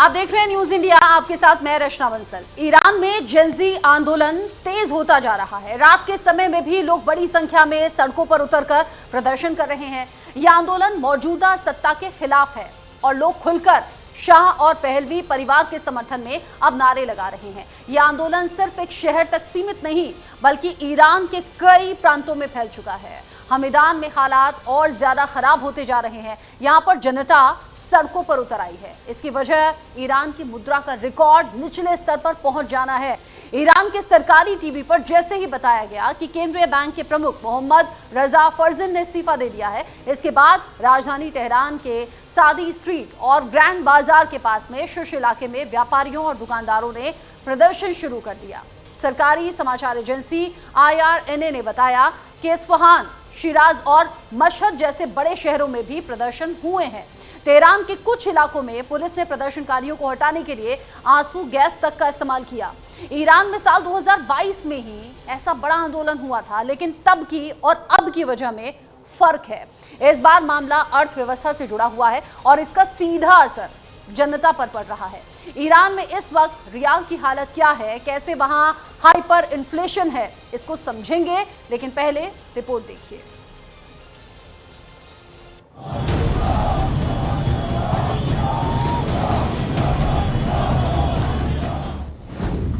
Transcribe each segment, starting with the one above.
आप देख रहे हैं न्यूज इंडिया, आपके साथ मैं रचना बंसल। ईरान में जेंजी आंदोलन तेज होता जा रहा है। रात के समय में भी लोग बड़ी संख्या में सड़कों पर उतरकर प्रदर्शन कर रहे हैं। यह आंदोलन मौजूदा सत्ता के खिलाफ है और लोग खुलकर शाह और पहलवी परिवार के समर्थन में अब नारे लगा रहे हैं। यह आंदोलन सिर्फ एक शहर तक सीमित नहीं बल्कि ईरान के कई प्रांतों में फैल चुका है। हमीदान में हालात और ज्यादा खराब होते जा रहे हैं। यहां पर जनता सड़कों पर उतर आई है। इसकी वजह ईरान की मुद्रा का रिकॉर्ड निचले स्तर पर पहुंच जाना है। ईरान के सरकारी टीवी पर जैसे ही बताया गया कि केंद्रीय बैंक के प्रमुख मोहम्मद रजा फर्जन ने इस्तीफा दे दिया है, इसके बाद राजधानी तेहरान के सादी स्ट्रीट और ग्रैंड बाजार के पास में शुश इलाके में व्यापारियों और दुकानदारों ने प्रदर्शन शुरू कर दिया। सरकारी समाचार एजेंसी IRNA ने बताया कि इस्फहान, शिराज और मशहद जैसे बड़े शहरों में भी प्रदर्शन हुए हैं। तेहरान के कुछ इलाकों में पुलिस ने प्रदर्शनकारियों को हटाने के लिए आंसू गैस तक का इस्तेमाल किया। ईरान में साल 2022 में ही ऐसा बड़ा आंदोलन हुआ था, लेकिन तब की और अब की वजह में फर्क है। इस बार मामला अर्थव्यवस्था से जुड़ा हुआ है और इसका सीधा असर जनता पर पड़ रहा है। ईरान में इस वक्त रियाल की हालत क्या है, कैसे वहां हाइपर इन्फ्लेशन है, इसको समझेंगे, लेकिन पहले रिपोर्ट देखिए।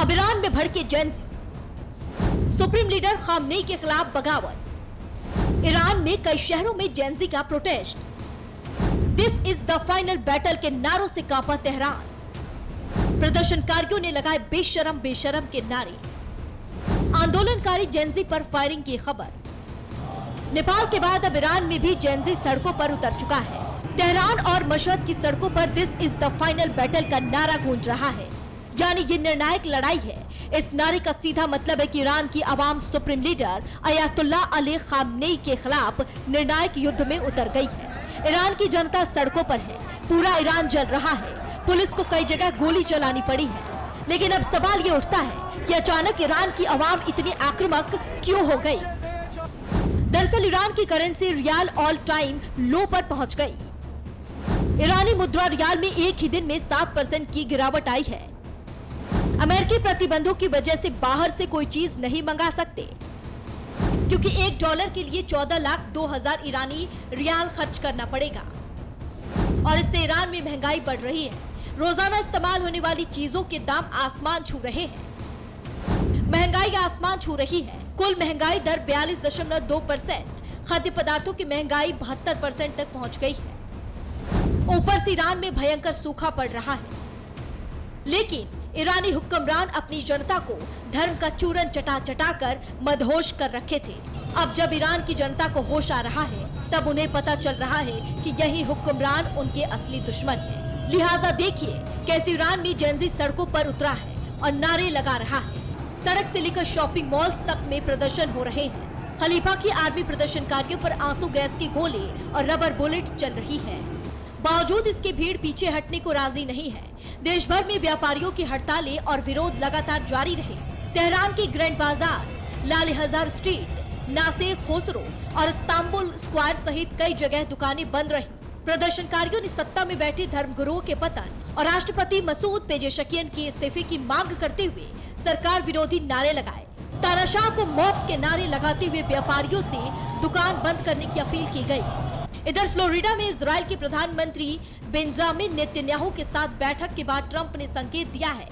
अब ईरान में भड़के जेंजी, सुप्रीम लीडर खामनेई के खिलाफ बगावत। ईरान में कई शहरों में जेंजी का protest. This is the final battle के नारों से कांपा तेहरान। प्रदर्शनकारियों ने लगाए बेशरम बेशरम के नारे। आंदोलनकारी जेंजी पर फायरिंग की खबर। नेपाल के बाद अब ईरान में भी जेंजी सड़कों पर उतर चुका है। तेहरान और मशहद की सड़कों पर this is the final battle का नारा गूंज रहा है, यानी ये निर्णायक लड़ाई है। इस नारे का सीधा मतलब है कि ईरान की आवाम supreme leader Ayatollah Ali Khamenei के खिलाफ निर्णायक युद्ध में उतर गई है। ईरान की जनता सड़कों पर है, पूरा ईरान जल रहा है। पुलिस को कई जगह गोली चलानी पड़ी है, लेकिन अब सवाल ये उठता है कि अचानक ईरान की आवाम इतनी आक्रामक क्यों हो गई। दरअसल ईरान की करेंसी रियाल ऑल टाइम लो पर पहुंच गई। ईरानी मुद्रा रियाल में एक ही दिन में 7% की गिरावट आई है। अमेरिकी प्रतिबंधों की वजह से बाहर से कोई चीज नहीं मंगा सकते, क्योंकि $1 के लिए 14,02,000 ईरानी रियाल खर्च करना पड़ेगा और इससे ईरान में महंगाई बढ़ रही है। रोजाना इस्तेमाल होने वाली चीजों के दाम आसमान छू रहे हैं। महंगाई आसमान छू रही है। कुल महंगाई दर 42.2%, खाद्य पदार्थों की महंगाई 72% तक पहुंच गई है। ऊपर से ईरान में भयंकर सूखा पड़ रहा है, लेकिन ईरानी हुक्मरान अपनी जनता को धर्म का चूरन चटा चटा कर मदहोश कर रखे थे। अब जब ईरान की जनता को होश आ रहा है, तब उन्हें पता चल रहा है कि यही हुक्मरान उनके असली दुश्मन है। लिहाजा देखिए कैसे ईरान में जेंजी सड़कों पर उतरा है और नारे लगा रहा है। सड़क से लेकर शॉपिंग मॉल्स तक में प्रदर्शन हो रहे हैं। खलीफा की आर्मी प्रदर्शनकारियों पर आंसू गैस के गोले और रबर बुलेट चल रही है। बावजूद इसके भीड़ पीछे हटने को राजी नहीं है। देश भर में व्यापारियों की हड़तालें और विरोध लगातार जारी रहे। तेहरान की ग्रैंड बाजार, लाल हजार स्ट्रीट, नासिर खोसरो और इस्तांबुल स्क्वायर सहित कई जगह दुकानें बंद रही। प्रदर्शनकारियों ने सत्ता में बैठे धर्मगुरुओं के पतन और राष्ट्रपति मसूद पेजेशकियन के इस्तीफे की मांग करते हुए सरकार विरोधी नारे लगाए। तानाशाह को मौत के नारे लगाते हुए व्यापारियों से दुकान बंद करने की अपील की गई। इधर फ्लोरिडा में इजराइल के प्रधानमंत्री बेंजामिन नेतन्याहू के साथ बैठक के बाद ट्रंप ने संकेत दिया है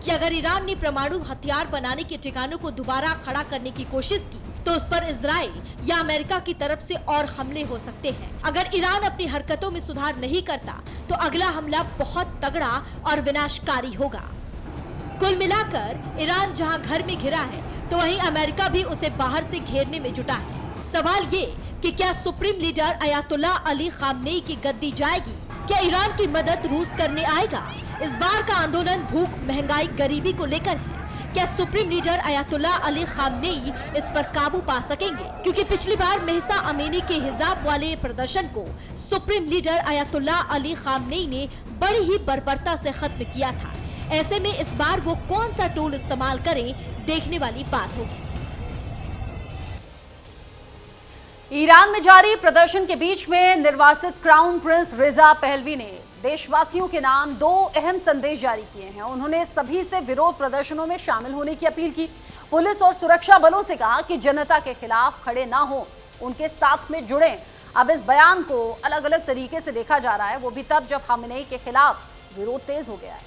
कि अगर ईरान ने परमाणु हथियार बनाने के ठिकानों को दोबारा खड़ा करने की कोशिश की तो उस पर इजराइल या अमेरिका की तरफ से और हमले हो सकते हैं। अगर ईरान अपनी हरकतों में सुधार नहीं करता तो अगला हमला बहुत तगड़ा और विनाशकारी होगा। कुल मिलाकर ईरान जहां घर में घिरा है, तो वहीं अमेरिका भी उसे बाहर से घेरने में जुटा है। सवाल ये कि क्या supreme leader Ayatollah Ali Khamenei की गद्दी जाएगी? क्या ईरान की मदद रूस करने आएगा? इस बार का आंदोलन भूख, महंगाई, गरीबी को लेकर है। क्या supreme leader Ayatollah Ali Khamenei इस पर काबू पा सकेंगे? क्योंकि पिछली बार महसा अमीनी के हिजाब वाले प्रदर्शन को supreme leader Ayatollah Ali Khamenei ने बड़ी ही बर्बरता से खत्म किया था। ऐसे में इस बार वो कौन सा टूल इस्तेमाल करें, देखने वाली बात होगी। ईरान में जारी प्रदर्शन के बीच में निर्वासित क्राउन प्रिंस रिजा पहलवी ने देशवासियों के नाम 2 अहम संदेश जारी किए हैं। उन्होंने सभी से विरोध प्रदर्शनों में शामिल होने की अपील की। पुलिस और सुरक्षा बलों से कहा कि जनता के खिलाफ खड़े ना हो, उनके साथ में जुड़ें। अब इस बयान को अलग अलग तरीके से देखा जा रहा है, वो भी तब जब खामेनेई के खिलाफ विरोध तेज हो गया है।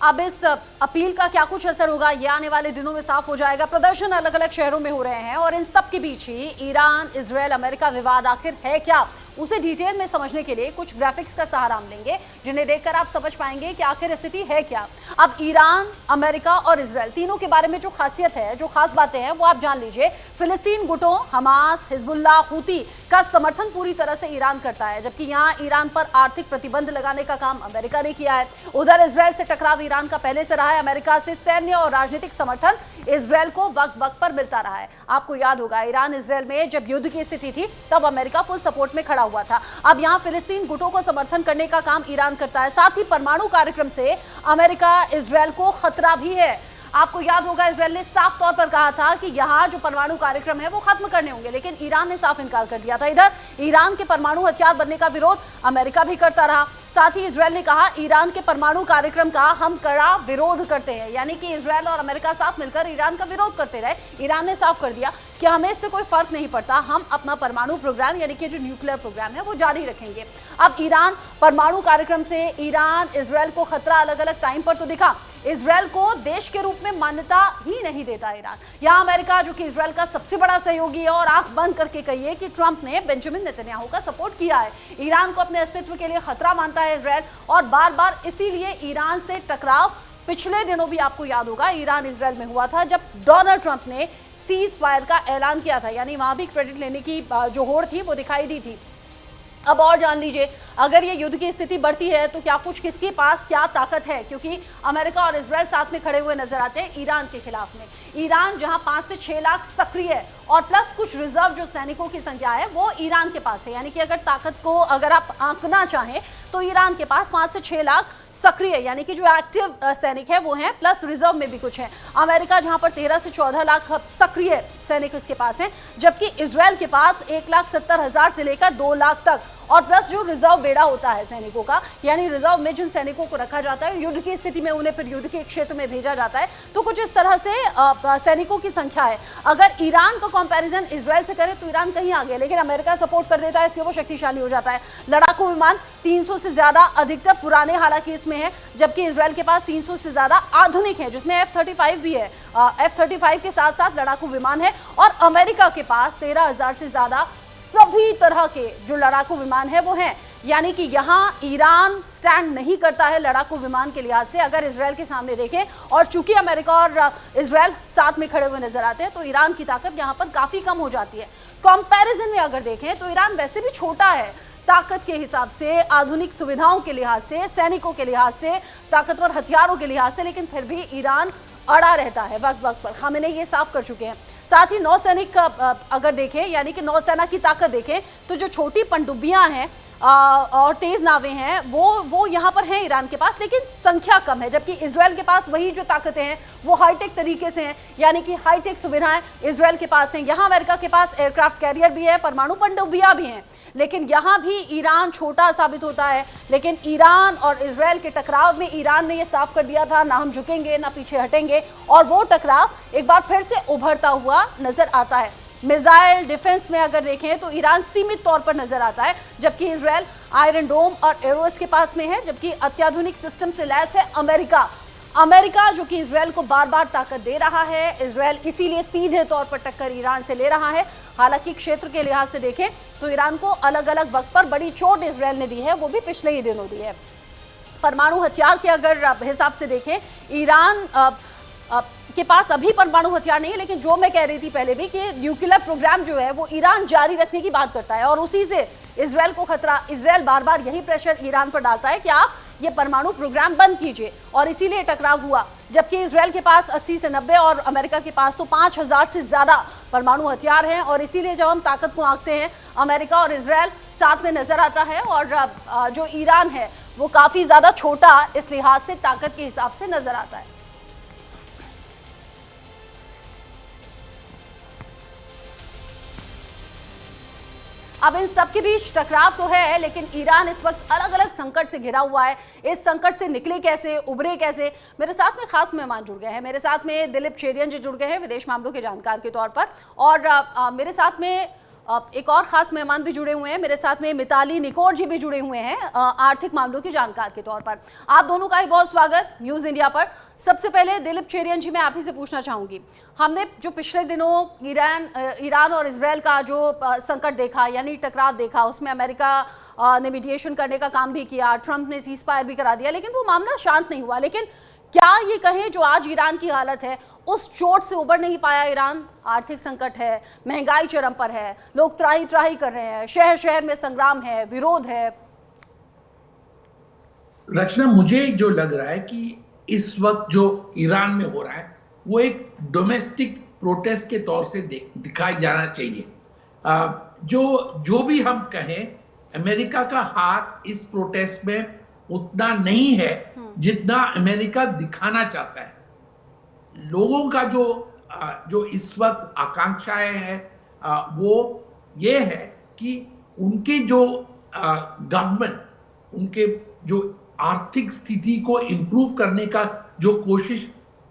अब इस अपील का क्या कुछ असर होगा, ये आने वाले दिनों में साफ हो जाएगा। प्रदर्शन अलग अलग शहरों में हो रहे हैं और इन सब के बीच ही ईरान इजरायल अमेरिका विवाद आखिर है क्या, उसे डिटेल में समझने के लिए कुछ ग्राफिक्स का सहारा हम लेंगे, जिन्हें देखकर आप समझ पाएंगे कि आखिर स्थिति है क्या। अब ईरान, अमेरिका और इजरायल तीनों के बारे में जो खासियत है, जो खास बातें हैं, वो आप जान लीजिए। फिलिस्तीन गुटों हमास, हिजबुल्लाह, हूती का समर्थन पूरी तरह से ईरान करता है, जबकि यहाँ ईरान पर आर्थिक प्रतिबंध लगाने का काम अमेरिका ने किया है। उधर इजरायल से टकराव ईरान का पहले से रहा है। अमेरिका से सैन्य और राजनीतिक समर्थन इजरायल को वक्त वक्त पर मिलता रहा है। आपको याद होगा, ईरान इजरायल में जब युद्ध की स्थिति थी तब अमेरिका फुल सपोर्ट में खड़ा हुआ था। अब यहां फिलिस्तीन गुटों को समर्थन करने का काम ईरान करता है। साथ ही परमाणु कार्यक्रम से अमेरिका इजरायल को खतरा भी है। आपको याद होगा, इजरायल ने साफ तौर पर कहा था कि यहां जो परमाणु कार्यक्रम है वो खत्म करने होंगे, लेकिन ईरान ने साफ इनकार कर दिया था। इधर ईरान के परमाणु हथियार बनने का विरोध अमेरिका भी करता रहा। साथ ही इजरायल ने कहा, ईरान के परमाणु कार्यक्रम का हम कड़ा विरोध करते हैं, यानी कि इजरायल और अमेरिका साथ मिलकर ईरान का विरोध करते रहे। ईरान ने साफ कर दिया कि हमें इससे कोई फर्क नहीं पड़ता, हम अपना परमाणु प्रोग्राम यानी कि जो न्यूक्लियर प्रोग्राम है वो जारी रखेंगे। अब ईरान परमाणु कार्यक्रम से ईरान इजरायल को खतरा अलग अलग टाइम पर तो दिखा। इजरायल को देश के रूप में मान्यता ही नहीं देता ईरान। यहाँ अमेरिका, जो कि इजरायल का सबसे बड़ा सहयोगी है, और आंख बंद करके कहिए कि ट्रंप ने बेंजामिन नेतन्याहू का सपोर्ट किया है। ईरान को अपने अस्तित्व के लिए खतरा मानता है इजरायल, और बार बार इसीलिए ईरान से टकराव पिछले दिनों भी आपको याद होगा ईरान इजरायल में हुआ था, जब डोनाल्ड ट्रंप ने सीज फायर का ऐलान किया था, यानी वहां भी क्रेडिट लेने की जो होड़ थी वो दिखाई दी थी। अब और जान लीजिए, अगर ये युद्ध की स्थिति बढ़ती है तो क्या कुछ किसके पास क्या ताकत है, क्योंकि अमेरिका और इजरायल साथ में खड़े हुए नजर आते हैं ईरान के खिलाफ में। ईरान जहां 5 से 6 लाख सक्रिय और प्लस कुछ रिजर्व जो सैनिकों की संख्या है वो ईरान के पास है, यानी कि अगर ताकत को अगर आप आंकना चाहें तो ईरान के पास 5 से 6 लाख सक्रिय यानी कि जो एक्टिव सैनिक है वो हैं, प्लस रिजर्व में भी कुछ है। अमेरिका जहां पर 13 से 14 लाख सक्रिय सैनिक उसके पास हैं, जबकि इजरायल के पास 1,70,000 से लेकर 2 लाख तक, और प्लस जो रिजर्व बेड़ा होता है सैनिकों का, यानी रिजर्व में जिन सैनिकों को रखा जाता है युद्ध की स्थिति में, उन्हें फिर युद्ध के क्षेत्र में भेजा जाता है। तो कुछ इस तरह से सैनिकों की संख्या है। अगर ईरान का कंपैरिजन इजरायल से करें तो ईरान कहीं आगे, लेकिन अमेरिका सपोर्ट कर देता है, इसलिए वो शक्तिशाली हो जाता है। लड़ाकू विमान 300 से ज्यादा अधिकतर पुराने हालांकि इसमें है, जबकि इजरायल के पास 300 से ज्यादा आधुनिक है, जिसमें F-35 भी है। F-35 के साथ साथ लड़ाकू विमान है, और अमेरिका के पास 13,000 से ज्यादा सभी तरह के जो लड़ाकू विमान है वो हैं। यानी कि यहाँ ईरान स्टैंड नहीं करता है लड़ाकू विमान के लिहाज से, अगर इजरायल के सामने देखें, और चूंकि अमेरिका और इजरायल साथ में खड़े हुए नजर आते हैं तो ईरान की ताकत यहाँ पर काफी कम हो जाती है। कंपैरिजन में अगर देखें तो ईरान वैसे भी छोटा है ताकत के हिसाब से, आधुनिक सुविधाओं के लिहाज से, सैनिकों के लिहाज से, ताकतवर हथियारों के लिहाज से, लेकिन फिर भी ईरान अड़ा रहता है वक्त वक्त पर। खामेनेई ये साफ कर चुके हैं। साथ ही नौसैनिक अगर देखें, यानी कि नौसेना की ताकत देखें, तो जो छोटी पनडुब्बियां हैं और तेज नावें हैं वो यहाँ पर हैं ईरान के पास, लेकिन संख्या कम है, जबकि इजरायल के पास वही जो ताकतें हैं वो हाईटेक तरीके से हैं, यानी कि हाईटेक सुविधाएं इजरायल के पास हैं। यहाँ अमेरिका के पास एयरक्राफ्ट कैरियर भी है, परमाणु पनडुब्बियां भी हैं, लेकिन यहाँ भी ईरान छोटा साबित होता है। लेकिन ईरान और इजरायल के टकराव में ईरान ने यह साफ कर दिया था, ना हम झुकेंगे ना पीछे हटेंगे, और वो टकराव एक बार फिर से उभरता हुआ नजर आता है। मिसाइल डिफेंस में अगर देखें तो ईरान सीमित तौर पर नजर आता है, जबकि इजरायल आयरन डोम और एरोस के पास में है, जबकि अत्याधुनिक सिस्टम से लैस है अमेरिका। अमेरिका जो कि इजरायल को बार बार ताकत दे रहा है, इजरायल इसीलिए सीधे तौर पर टक्कर ईरान से ले रहा है। हालांकि क्षेत्र के लिहाज से देखें तो ईरान को अलग अलग वक्त पर बड़ी चोट इजरायल ने दी है, वो भी पिछले ही दिनों दी है। परमाणु हथियार के अगर हिसाब से देखें, ईरान के पास अभी परमाणु हथियार नहीं है, लेकिन जो मैं कह रही थी पहले भी कि न्यूक्लियर प्रोग्राम जो है वो ईरान जारी रखने की बात करता है और उसी से इजरायल को खतरा। इजरायल बार बार यही प्रेशर ईरान पर डालता है कि आप ये परमाणु प्रोग्राम बंद कीजिए, और इसीलिए टकराव हुआ। जबकि इजरायल के पास 80 से 90 और अमेरिका के पास तो 5000 से ज्यादा परमाणु हथियार हैं, और इसीलिए जब हम ताकत को आंकते हैं अमेरिका और इजरायल साथ में नजर आता है, और जो ईरान है वो काफी ज्यादा छोटा इस लिहाज से ताकत के हिसाब से नजर आता है। अब इन सब के बीच टकराव तो है, लेकिन ईरान इस वक्त अलग अलग संकट से घिरा हुआ है। इस संकट से निकले कैसे, उभरे कैसे? मेरे साथ में खास मेहमान जुड़ गए हैं। मेरे साथ में दिलीप चेरियन जी जुड़ गए हैं विदेश मामलों के जानकार के तौर पर, और मेरे साथ में एक और खास मेहमान भी जुड़े हुए हैं। मेरे साथ में मिताली निकोर जी भी जुड़े हुए हैं आर्थिक मामलों के जानकार के तौर पर। आप दोनों का ही बहुत स्वागत न्यूज़ इंडिया पर। सबसे पहले दिलीप चेरियन जी, मैं आप ही से पूछना चाहूंगी, हमने जो पिछले दिनों ईरान और इजरायल का जो संकट देखा, यानी टकराव देखा, उसमें अमेरिका ने मीडिएशन करने का काम भी किया, ट्रंप ने सीज फायर भी करा दिया, लेकिन वो मामला शांत नहीं हुआ। लेकिन क्या ये कहें जो आज ईरान की हालत है, उस चोट से उबर नहीं पाया ईरान? आर्थिक संकट है, महंगाई चरम पर है, लोग त्राही त्राही कर रहे हैं, शहर शहर में संग्राम है, विरोध है। रचना, मुझे जो लग रहा है कि इस वक्त जो ईरान में हो रहा है वो एक डोमेस्टिक प्रोटेस्ट के तौर से दिखाई जाना चाहिए। जो भी हम कहें, अमेरिका का हाथ इस प्रोटेस्ट में उतना नहीं है जितना अमेरिका दिखाना चाहता है। लोगों का जो इस वक्त आकांक्षाएं हैं वो ये है कि उनके जो गवर्नमेंट, उनके जो आर्थिक स्थिति को इम्प्रूव करने का जो कोशिश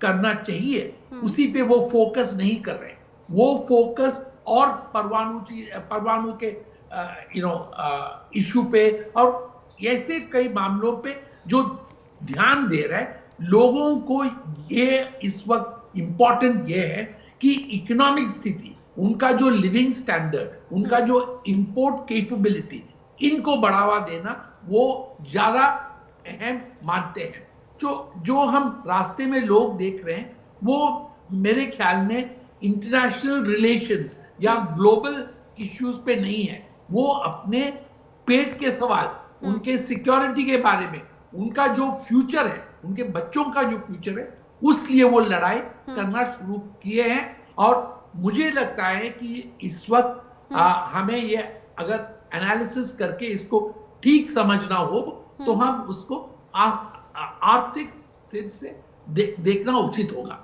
करना चाहिए, उसी पे वो फोकस नहीं कर रहे। वो फोकस और परमाणु के इशू पे और ऐसे कई मामलों पे जो ध्यान दे रहा है। लोगों को ये इस वक्त इम्पोर्टेंट ये है कि इकोनॉमिक स्थिति, उनका जो लिविंग स्टैंडर्ड, उनका जो इंपोर्ट कैपेबिलिटी, इनको बढ़ावा देना वो ज्यादा अहम मानते हैं। जो हम रास्ते में लोग देख रहे हैं वो मेरे ख्याल में इंटरनेशनल रिलेशंस या ग्लोबल इश्यूज पे नहीं है। वो अपने पेट के सवाल, उनके सिक्योरिटी के बारे में, उनका जो फ्यूचर है, उनके बच्चों का जो फ्यूचर है, उसलिए वो लड़ाई करना शुरू किए हैं। और मुझे लगता है कि इस वक्त हमें ये अगर एनालिसिस करके इसको ठीक समझना हो तो हम उसको आर्थिक स्थिति से देखना उचित होगा।